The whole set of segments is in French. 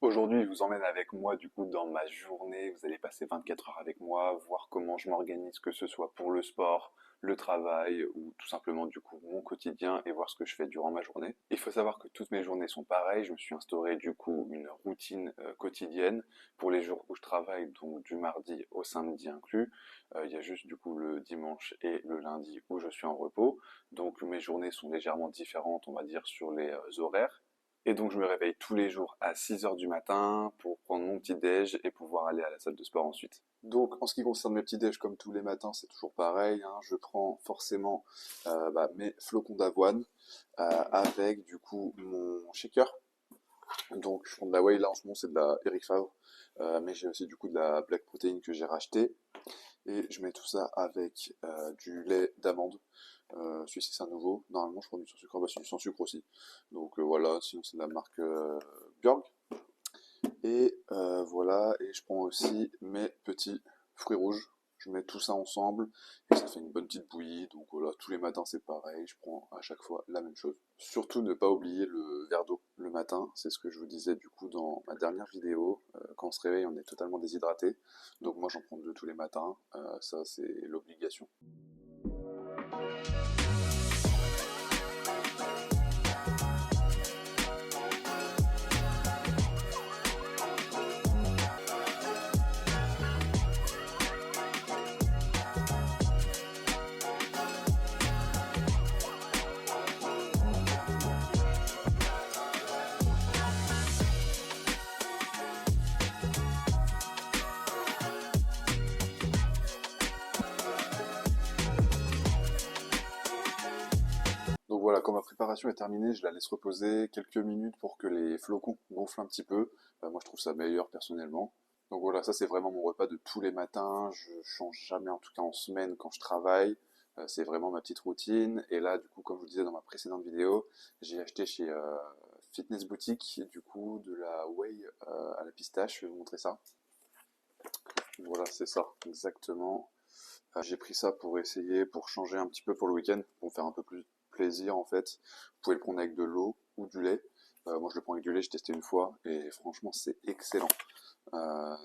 Aujourd'hui, je vous emmène avec moi du coup dans ma journée. Vous allez passer 24 heures avec moi, voir comment je m'organise, que ce soit pour le sport, le travail ou tout simplement du coup mon quotidien et voir ce que je fais durant ma journée. Il faut savoir que toutes mes journées sont pareilles. Je me suis instauré du coup une routine quotidienne pour les jours où je travaille, donc du mardi au samedi inclus. Il y a juste du coup le dimanche et le lundi où je suis en repos. Donc mes journées sont légèrement différentes, on va dire, sur les horaires. Et donc, je me réveille tous les jours à 6 heures du matin pour prendre mon petit déj et pouvoir aller à la salle de sport ensuite. Donc, en ce qui concerne mes petits déj, comme tous les matins, c'est toujours pareil, hein. Je prends forcément mes flocons d'avoine avec du coup mon shaker. Donc, je prends de la whey, là en ce moment c'est de la Eric Favre, mais j'ai aussi du coup de la Black Protein que j'ai racheté. Et je mets tout ça avec du lait d'amande. Celui-ci c'est un nouveau. Normalement je prends du sans sucre, bah c'est du sans sucre aussi. Donc voilà, sinon c'est de la marque Björk. Et voilà, et je prends aussi mes petits fruits rouges. Je mets tout ça ensemble et ça fait une bonne petite bouillie. Donc voilà, tous les matins c'est pareil, je prends à chaque fois la même chose. Surtout ne pas oublier le verre d'eau le matin, c'est ce que je vous disais du coup dans ma dernière vidéo. Quand on se réveille, on est totalement déshydraté. Donc moi j'en prends deux tous les matins, ça c'est l'obligation. Donc voilà, quand ma préparation est terminée, je la laisse reposer quelques minutes pour que les flocons gonflent un petit peu. Moi je trouve ça meilleur personnellement. Donc voilà, ça c'est vraiment mon repas de tous les matins. Je change jamais, en tout cas en semaine quand je travaille. C'est vraiment ma petite routine. Et là, du coup, comme je vous le disais dans ma précédente vidéo, j'ai acheté chez Fitness Boutique, du coup, de la whey à la pistache. Je vais vous montrer ça. Voilà, c'est ça, exactement. J'ai pris ça pour essayer, pour changer un petit peu pour le week-end, pour me faire un peu plus plaisir en fait. Vous pouvez le prendre avec de l'eau ou du lait. Moi je le prends avec du lait, j'ai testé une fois et franchement c'est excellent.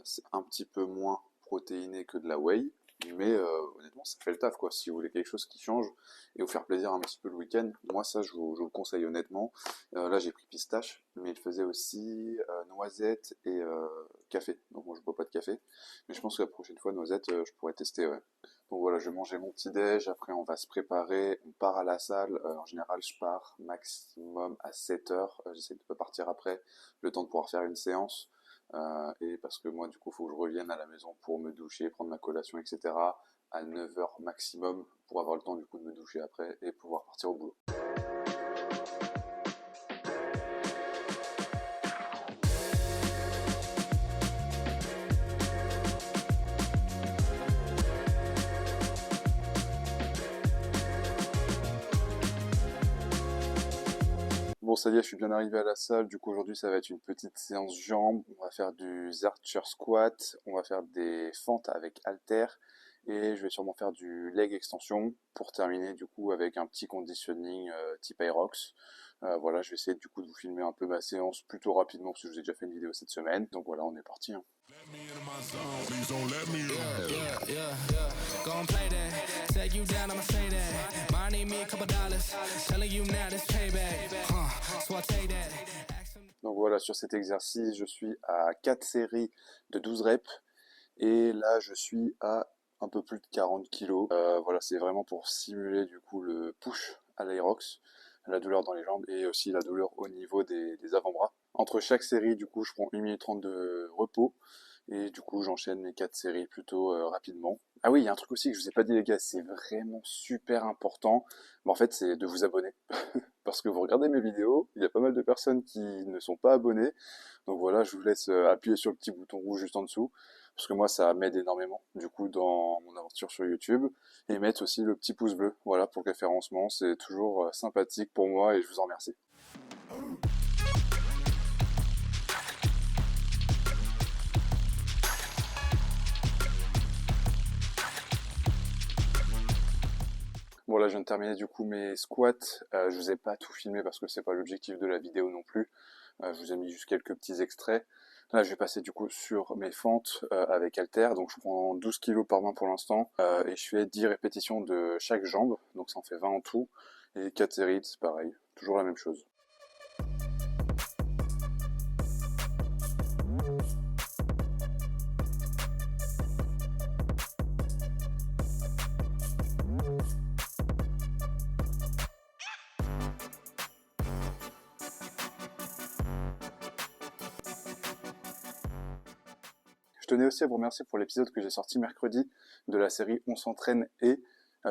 C'est un petit peu moins protéiné que de la whey, mais honnêtement ça fait le taf quoi. Si vous voulez quelque chose qui change et vous faire plaisir un petit peu le week-end, moi ça je vous le conseille honnêtement. Là j'ai pris pistache, mais il faisait aussi noisette et café. Donc moi je bois pas de café, mais je pense que la prochaine fois noisette je pourrais tester. Ouais. Donc voilà, je vais manger mon petit déj, après on va se préparer, on part à la salle. En général je pars maximum à 7 heures. J'essaie de pas partir après, le temps de pouvoir faire une séance. Et parce que moi du coup il faut que je revienne à la maison pour me doucher, prendre ma collation, etc. à 9 heures maximum pour avoir le temps du coup de me doucher après et pouvoir partir au boulot. Bon, ça y est, je suis bien arrivé à la salle. Du coup, aujourd'hui, ça va être une petite séance jambes. On va faire du Archer squat, on va faire des fentes avec halter et je vais sûrement faire du leg extension pour terminer du coup avec un petit conditioning type Aerox. Voilà, je vais essayer du coup de vous filmer un peu ma séance plutôt rapidement parce que je vous ai déjà fait une vidéo cette semaine. Donc voilà, on est parti, hein. Donc voilà, sur cet exercice, je suis à 4 séries de 12 reps et là je suis à un peu plus de 40 kilos. Voilà, c'est vraiment pour simuler du coup le push à l'Aerox, la douleur dans les jambes et aussi la douleur au niveau des avant-bras. Entre chaque série, du coup, je prends 1 minute 30 de repos et du coup, j'enchaîne mes 4 séries plutôt rapidement. Ah oui, il y a un truc aussi que je vous ai pas dit les gars, c'est vraiment super important. Mais en fait, c'est de vous abonner. Parce que vous regardez mes vidéos, il y a pas mal de personnes qui ne sont pas abonnées. Donc voilà, je vous laisse appuyer sur le petit bouton rouge juste en dessous. Parce que moi, ça m'aide énormément, du coup, dans mon aventure sur YouTube. Et mettre aussi le petit pouce bleu, voilà, pour le référencement. C'est toujours sympathique pour moi et je vous en remercie. Bon là je viens de terminer du coup mes squats, je vous ai pas tout filmé parce que c'est pas l'objectif de la vidéo non plus. Je vous ai mis juste quelques petits extraits. Là, je vais passer du coup sur mes fentes avec halter. Donc, je prends 12 kg par main pour l'instant et je fais 10 répétitions de chaque jambe. Donc, ça en fait 20 en tout. Et 4 séries, c'est pareil. Toujours la même chose. Je tenais aussi à vous remercier pour l'épisode que j'ai sorti mercredi de la série On s'entraîne et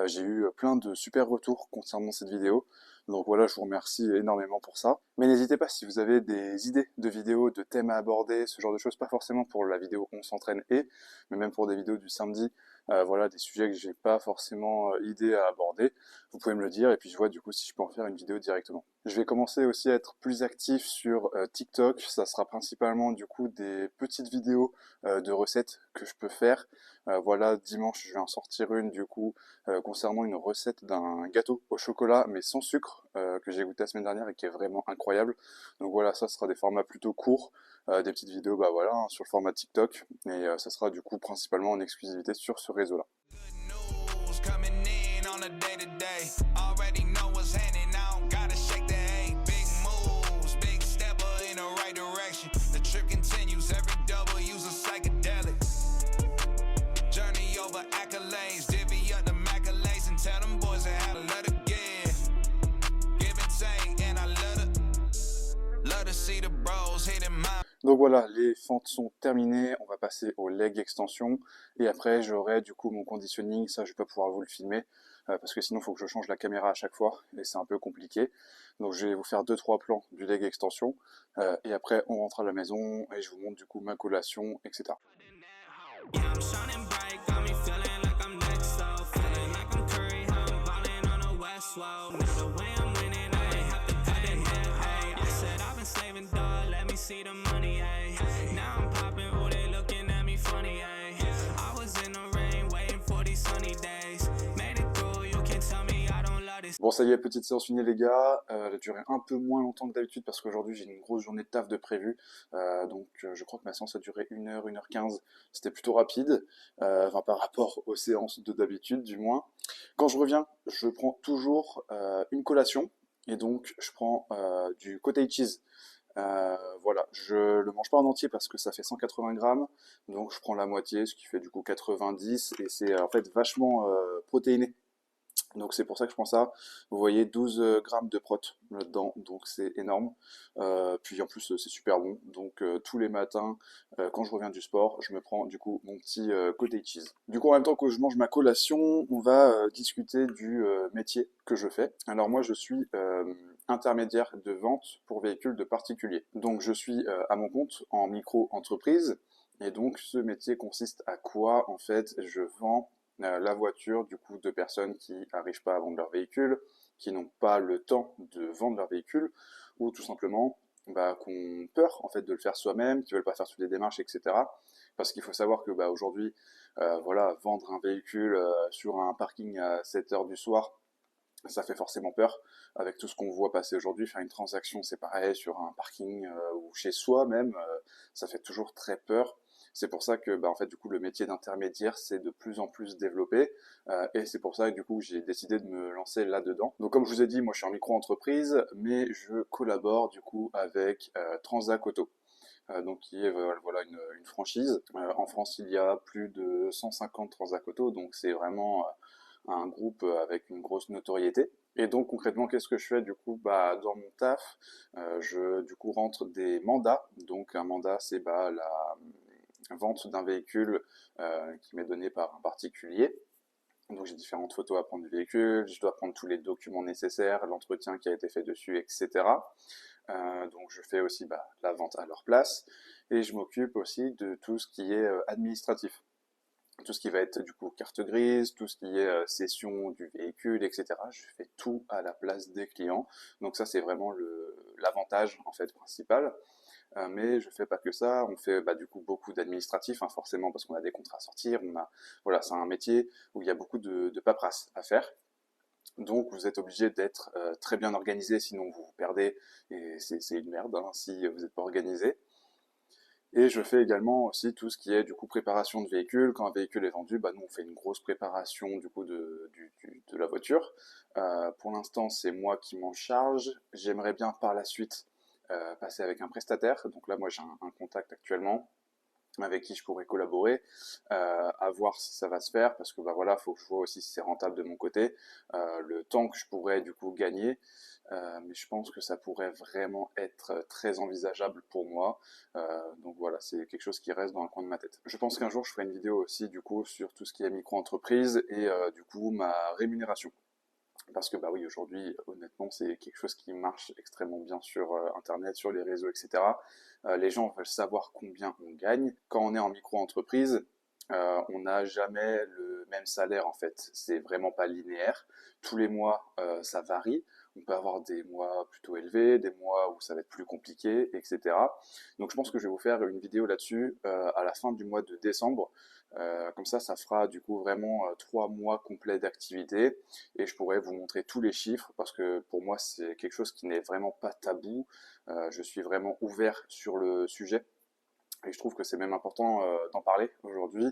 j'ai eu plein de super retours concernant cette vidéo. Donc voilà, je vous remercie énormément pour ça. Mais n'hésitez pas si vous avez des idées de vidéos, de thèmes à aborder, ce genre de choses, pas forcément pour la vidéo On s'entraîne et, mais même pour des vidéos du samedi, voilà, des sujets que j'ai pas forcément idée à aborder. Vous pouvez me le dire et puis je vois du coup si je peux en faire une vidéo directement. Je vais commencer aussi à être plus actif sur TikTok. Ça sera principalement du coup des petites vidéos de recettes que je peux faire. Voilà, dimanche, je vais en sortir une du coup concernant une recette d'un gâteau au chocolat mais sans sucre que j'ai goûté la semaine dernière et qui est vraiment incroyable. Donc voilà, ça sera des formats plutôt courts, des petites vidéos bah voilà, hein, sur le format TikTok et ça sera du coup principalement en exclusivité sur ce réseau-là. Donc voilà, les fentes sont terminées, on va passer aux leg extensions et après j'aurai du coup mon conditioning, ça je vais pas pouvoir vous le filmer parce que sinon il faut que je change la caméra à chaque fois et c'est un peu compliqué. Donc je vais vous faire 2-3 plans du leg extension et après on rentre à la maison et je vous montre du coup ma collation, etc. Bon ça y est, petite séance finie les gars, elle a duré un peu moins longtemps que d'habitude parce qu'aujourd'hui j'ai une grosse journée de taf de prévu, donc je crois que ma séance a duré 1 heure, 1 h 15, c'était plutôt rapide, enfin par rapport aux séances de d'habitude du moins. Quand je reviens, je prends toujours une collation, et donc je prends du cottage cheese. Voilà, je le mange pas en entier parce que ça fait 180 grammes, donc je prends la moitié, ce qui fait du coup 90, et c'est en fait vachement protéiné. Donc c'est pour ça que je prends ça. Vous voyez 12 grammes de prot là-dedans, donc c'est énorme. Puis en plus c'est super bon. Donc tous les matins, quand je reviens du sport, je me prends du coup mon petit cottage cheese. Du coup en même temps que je mange ma collation, on va discuter du métier que je fais. Alors moi je suis intermédiaire de vente pour véhicules de particuliers. Donc je suis à mon compte en micro-entreprise. Et donc ce métier consiste à quoi? En fait, je vends la voiture du coup de personnes qui n'arrivent pas à vendre leur véhicule, qui n'ont pas le temps de vendre leur véhicule, ou tout simplement bah, qui ont peur en fait de le faire soi-même, qui veulent pas faire toutes les démarches, etc. Parce qu'il faut savoir que bah, aujourd'hui, voilà, vendre un véhicule sur un parking à 7 heures du soir, ça fait forcément peur. Avec tout ce qu'on voit passer aujourd'hui, faire une transaction, c'est pareil, sur un parking ou chez soi même, ça fait toujours très peur. C'est pour ça que, bah, en fait, du coup, le métier d'intermédiaire s'est de plus en plus développé, et c'est pour ça que, du coup, j'ai décidé de me lancer là-dedans. Donc, comme je vous ai dit, moi, je suis en micro-entreprise, mais je collabore, du coup, avec Transac Auto. Donc qui est voilà une franchise. En France, il y a plus de 150 Transac Auto, donc c'est vraiment un groupe avec une grosse notoriété. Et donc concrètement, qu'est-ce que je fais du coup? Bah dans mon taf, je du coup rentre des mandats. Donc un mandat, c'est bah la vente d'un véhicule qui m'est donné par un particulier. Donc j'ai différentes photos à prendre du véhicule, je dois prendre tous les documents nécessaires, l'entretien qui a été fait dessus, etc. Donc je fais aussi bah, la vente à leur place et je m'occupe aussi de tout ce qui est administratif. Tout ce qui va être du coup carte grise, tout ce qui est cession du véhicule, etc. Je fais tout à la place des clients. Donc ça c'est vraiment l'avantage en fait principal. Mais je fais pas que ça, on fait bah, du coup beaucoup d'administratifs, hein, forcément parce qu'on a des contrats à sortir, voilà, c'est un métier où il y a beaucoup de paperasse à faire. Donc vous êtes obligé d'être très bien organisé, sinon vous vous perdez et c'est une merde hein, si vous n'êtes pas organisé. Et je fais également aussi tout ce qui est du coup préparation de véhicule. Quand un véhicule est vendu, bah, nous on fait une grosse préparation du coup de la voiture. Pour l'instant, c'est moi qui m'en charge. J'aimerais bien par la suite passer avec un prestataire. Donc là, moi j'ai un contact actuellement avec qui je pourrais collaborer, à voir si ça va se faire, parce que bah voilà, faut que je vois aussi si c'est rentable de mon côté, le temps que je pourrais du coup gagner, mais je pense que ça pourrait vraiment être très envisageable pour moi, donc voilà, c'est quelque chose qui reste dans le coin de ma tête. Je pense qu'un jour je ferai une vidéo aussi du coup sur tout ce qui est micro-entreprise et du coup ma rémunération. Parce que bah oui, aujourd'hui, honnêtement, c'est quelque chose qui marche extrêmement bien sur Internet, sur les réseaux, etc. Les gens veulent savoir combien on gagne. Quand on est en micro-entreprise, on n'a jamais le même salaire en fait. C'est vraiment pas linéaire. Tous les mois, ça varie. On peut avoir des mois plutôt élevés, des mois où ça va être plus compliqué, etc. Donc je pense que je vais vous faire une vidéo là-dessus à la fin du mois de décembre. Comme ça fera du coup vraiment 3 mois complets d'activité et je pourrais vous montrer tous les chiffres parce que pour moi c'est quelque chose qui n'est vraiment pas tabou. Je suis vraiment ouvert sur le sujet. Et je trouve que c'est même important d'en parler aujourd'hui,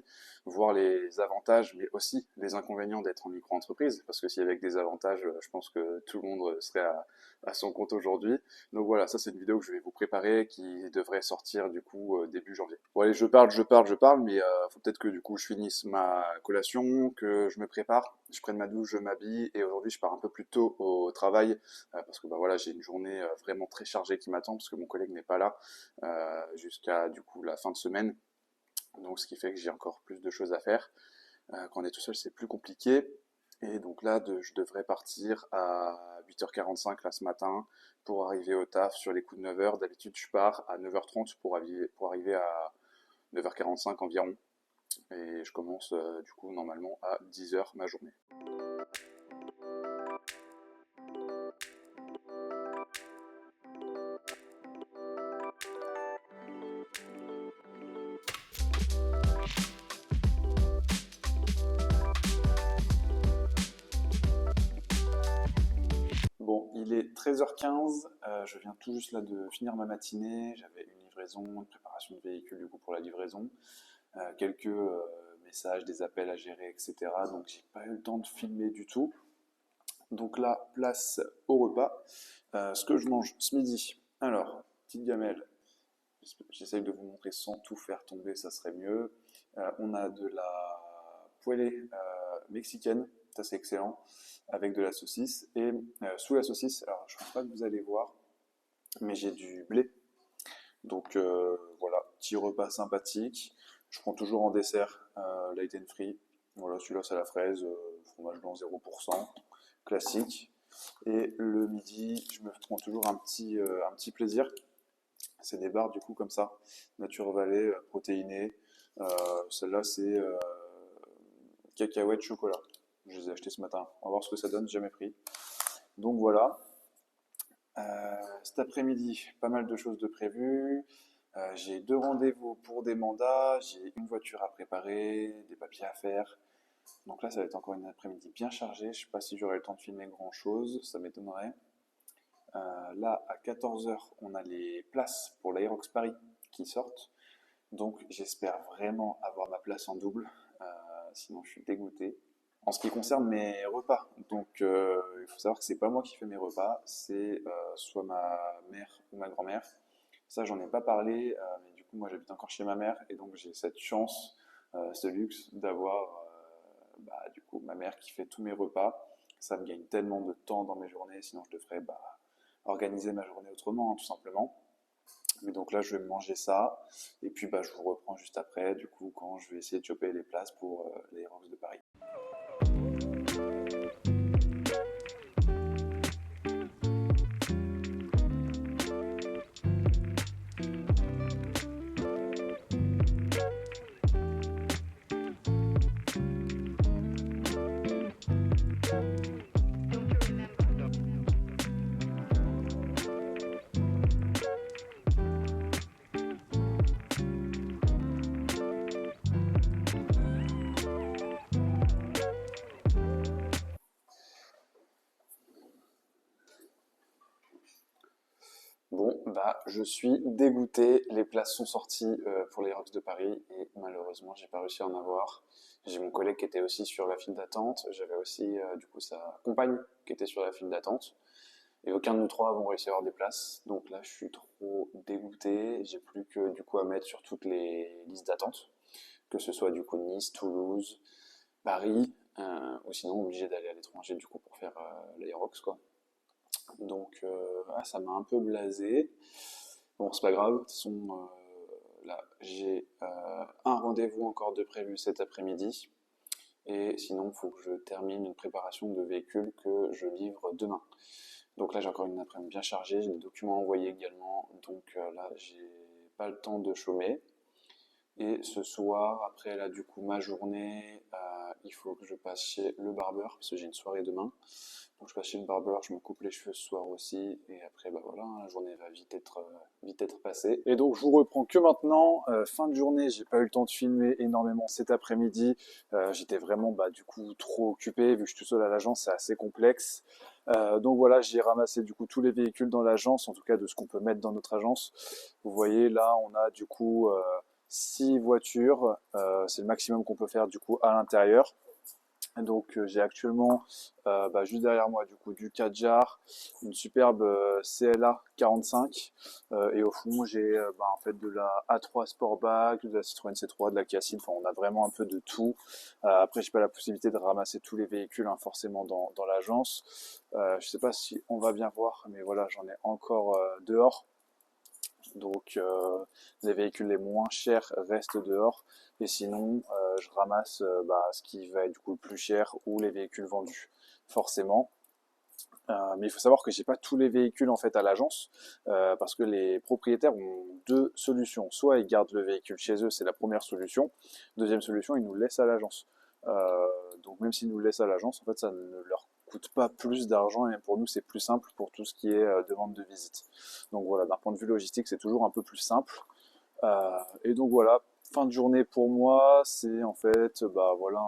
voir les avantages, mais aussi les inconvénients d'être en micro-entreprise, parce que s'il y avait que des avantages, je pense que tout le monde serait à son compte aujourd'hui. Donc voilà, ça c'est une vidéo que je vais vous préparer, qui devrait sortir du coup début janvier. Bon allez, je parle, mais faut peut-être que du coup je finisse ma collation, que je me prépare, je prenne ma douche, je m'habille, et aujourd'hui je pars un peu plus tôt au travail, parce que bah voilà, j'ai une journée vraiment très chargée qui m'attend, parce que mon collègue n'est pas là jusqu'à du coup la fin de semaine. Donc ce qui fait que j'ai encore plus de choses à faire. Quand on est tout seul, c'est plus compliqué. Et donc là, je devrais partir à 8h45 là ce matin pour arriver au taf sur les coups de 9h. D'habitude, je pars à 9h30 pour arriver à 9h45 environ. Et je commence du coup normalement à 10h ma journée. Bon, il est 13h15, je viens tout juste là de finir ma matinée, j'avais une livraison, une préparation de véhicule du coup pour la livraison, quelques messages, des appels à gérer, etc. Donc j'ai pas eu le temps de filmer du tout. Donc là, place au repas. Ce que je mange ce midi, alors, petite gamelle, j'essaye de vous montrer sans tout faire tomber, ça serait mieux. On a de la poêlée mexicaine, ça c'est excellent, avec de la saucisse. Et sous la saucisse, alors je ne pense pas que vous allez voir, mais j'ai du blé. Donc voilà, petit repas sympathique. Je prends toujours en dessert light and free. Voilà, celui-là c'est la fraise, fromage blanc 0%, classique. Et le midi, je me prends toujours un petit plaisir. C'est des barres du coup comme ça, Nature Valley, protéinées. Celle-là c'est cacahuètes chocolat. Je les ai achetés ce matin. On va voir ce que ça donne, j'ai jamais pris. Donc voilà. Cet après-midi, pas mal de choses de prévues. J'ai 2 rendez-vous pour des mandats, j'ai une voiture à préparer, des papiers à faire. Donc là, ça va être encore une après-midi bien chargée. Je ne sais pas si j'aurai le temps de filmer grand-chose, ça m'étonnerait. Là, à 14h, on a les places pour l'Aerox Paris qui sortent. Donc j'espère vraiment avoir ma place en double, sinon je suis dégoûté. En ce qui concerne mes repas, donc il faut savoir que c'est pas moi qui fais mes repas, c'est soit ma mère ou ma grand-mère. Ça, j'en ai pas parlé, mais du coup, moi j'habite encore chez ma mère et donc j'ai cette chance, ce luxe d'avoir bah, du coup ma mère qui fait tous mes repas. Ça me gagne tellement de temps dans mes journées, sinon je devrais organiser ma journée autrement, hein, tout simplement. Mais donc là, je vais manger ça, et puis bah, je vous reprends juste après, du coup, quand je vais essayer de choper les places pour les Rocks de Paris. Bah, je suis dégoûté. Les places sont sorties pour les Rocks de Paris et malheureusement, j'ai pas réussi à en avoir. J'ai mon collègue qui était aussi sur la file d'attente. J'avais aussi du coup sa compagne qui était sur la file d'attente. Et aucun de nous trois avons réussi à avoir des places. Donc là, je suis trop dégoûté. J'ai plus que du coup à mettre sur toutes les listes d'attente, que ce soit du coup Nice, Toulouse, Paris, ou sinon obligé d'aller à l'étranger du coup pour faire l'Aerox quoi. Donc ça m'a un peu blasé. Bon, c'est pas grave. De toute façon, là, j'ai un rendez-vous encore de prévu cet après-midi. Et sinon, il faut que je termine une préparation de véhicule que je livre demain. Donc là, j'ai encore une après-midi bien chargée. J'ai des documents à envoyer également. Donc là, j'ai pas le temps de chômer. Et ce soir, après là, du coup, ma journée, il faut que je passe chez le barbeur parce que j'ai une soirée demain. Donc je passe chez le barbeur, je me coupe les cheveux ce soir aussi, et après bah voilà, la journée va vite être passée. Et donc je vous reprends que maintenant, fin de journée, j'ai pas eu le temps de filmer énormément cet après-midi. J'étais vraiment bah du coup trop occupé, vu que je suis tout seul à l'agence, c'est assez complexe. Donc voilà, j'ai ramassé du coup tous les véhicules dans l'agence, en tout cas de ce qu'on peut mettre dans notre agence. Vous voyez là, on a du coup 6 voitures, c'est le maximum qu'on peut faire du coup à l'intérieur. Donc j'ai actuellement bah, juste derrière moi du coup du Kadjar, une superbe CLA 45 et au fond j'ai bah, en fait de la A3 Sportback, de la Citroën C3, de la Cassine, enfin on a vraiment un peu de tout. Après j'ai pas la possibilité de ramasser tous les véhicules hein, forcément dans l'agence. Je sais pas si on va bien voir, mais voilà j'en ai encore dehors. Donc les véhicules les moins chers restent dehors et sinon je ramasse bah, ce qui va être du coup le plus cher ou les véhicules vendus forcément. Mais il faut savoir que j'ai pas tous les véhicules en fait à l'agence parce que les propriétaires ont deux solutions. Soit ils gardent le véhicule chez eux, c'est la première solution. Deuxième solution, ils nous le laissent à l'agence. Donc même s'ils nous le laissent à l'agence, en fait ça ne leur coûte pas plus d'argent et même pour nous c'est plus simple pour tout ce qui est demande de visite. Donc voilà, d'un point de vue logistique, c'est toujours un peu plus simple. Et donc voilà, fin de journée pour moi, c'est en fait, bah voilà,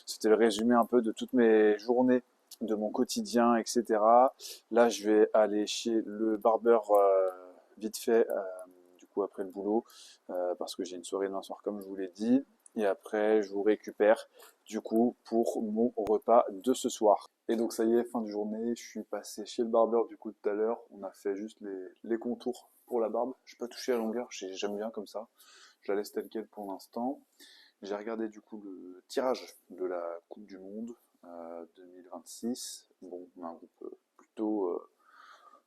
c'était le résumé un peu de toutes mes journées, de mon quotidien, etc. Là, je vais aller chez le barbeur vite fait, du coup après le boulot, parce que j'ai une soirée demain soir comme je vous l'ai dit. Et après, je vous récupère du coup pour mon repas de ce soir. Et donc ça y est, fin de journée, je suis passé chez le barbeur du coup tout à l'heure. On a fait juste les contours pour la barbe. Je n'ai pas touché la longueur, j'aime bien comme ça. Je la laisse telle quelle pour l'instant. J'ai regardé du coup le tirage de la Coupe du Monde 2026. Bon, on a un groupe plutôt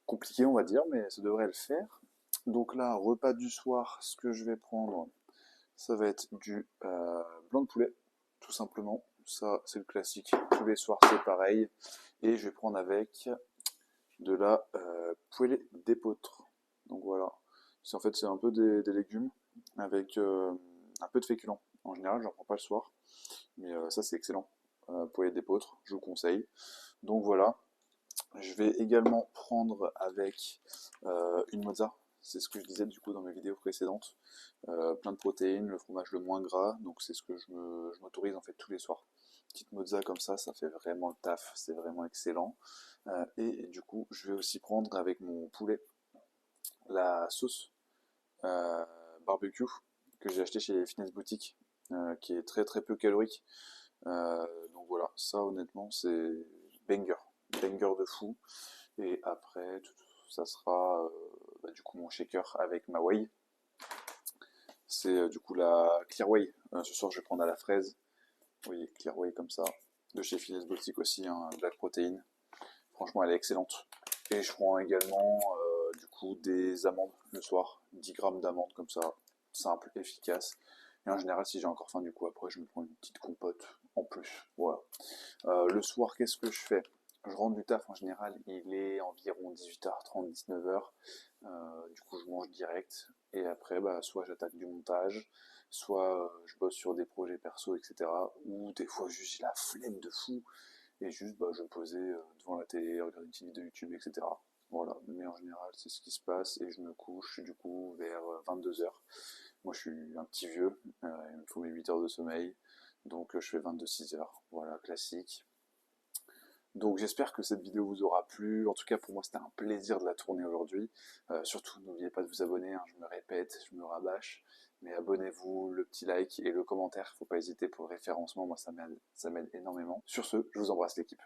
compliqué on va dire, mais ça devrait le faire. Donc là, repas du soir, ce que je vais prendre, ça va être du blanc de poulet, tout simplement. Ça, c'est le classique. Tous les soirs, c'est pareil. Et je vais prendre avec de la poêlée d'épeautre. Donc voilà. En fait, c'est un peu des légumes avec un peu de féculents. En général, j'en prends pas le soir. Mais ça, c'est excellent. Poêlée d'épeautre, je vous conseille. Donc voilà. Je vais également prendre avec une mozza. C'est ce que je disais du coup dans mes vidéos précédentes. Plein de protéines, le fromage le moins gras. Donc c'est ce que je m'autorise en fait tous les soirs. Petite mozza comme ça fait vraiment le taf. C'est vraiment excellent. Et du coup, je vais aussi prendre avec mon poulet la sauce euh, barbecue que j'ai acheté chez Fitness Boutique, qui est très très peu calorique. Donc voilà, ça honnêtement c'est banger, banger de fou. Et après, ça sera bah, du coup mon shaker avec ma whey. C'est du coup la Clear Whey. Ce soir je vais prendre à la fraise. Vous voyez, Clear Whey comme ça. De chez Fitness Boutique aussi, hein, Black Protein. Franchement, elle est excellente. Et je prends également du coup des amandes le soir, 10 grammes d'amandes comme ça, simple, efficace. Et en général, si j'ai encore faim, du coup, après, je me prends une petite compote en plus. Voilà. Le soir, qu'est-ce que je fais? Je rentre du taf en général, il est environ 18h30, 19h. Du coup, je mange direct. Et après, bah, soit j'attaque du montage, soit je bosse sur des projets perso, etc. Ou des fois, juste j'ai la flemme de fou et juste bah, je me posais devant la télé, regarder une petite vidéo YouTube, etc. Voilà, mais en général c'est ce qui se passe et je me couche du coup vers 22h. Moi je suis un petit vieux, il me faut mes 8 heures de sommeil, donc je fais 22-6 heures, voilà, classique. Donc j'espère que cette vidéo vous aura plu. En tout cas, pour moi, c'était un plaisir de la tourner aujourd'hui. Surtout, n'oubliez pas de vous abonner, hein, je me répète, je me rabâche. Mais abonnez-vous, le petit like et le commentaire, faut pas hésiter pour le référencement, moi ça m'aide énormément. Sur ce, je vous embrasse l'équipe.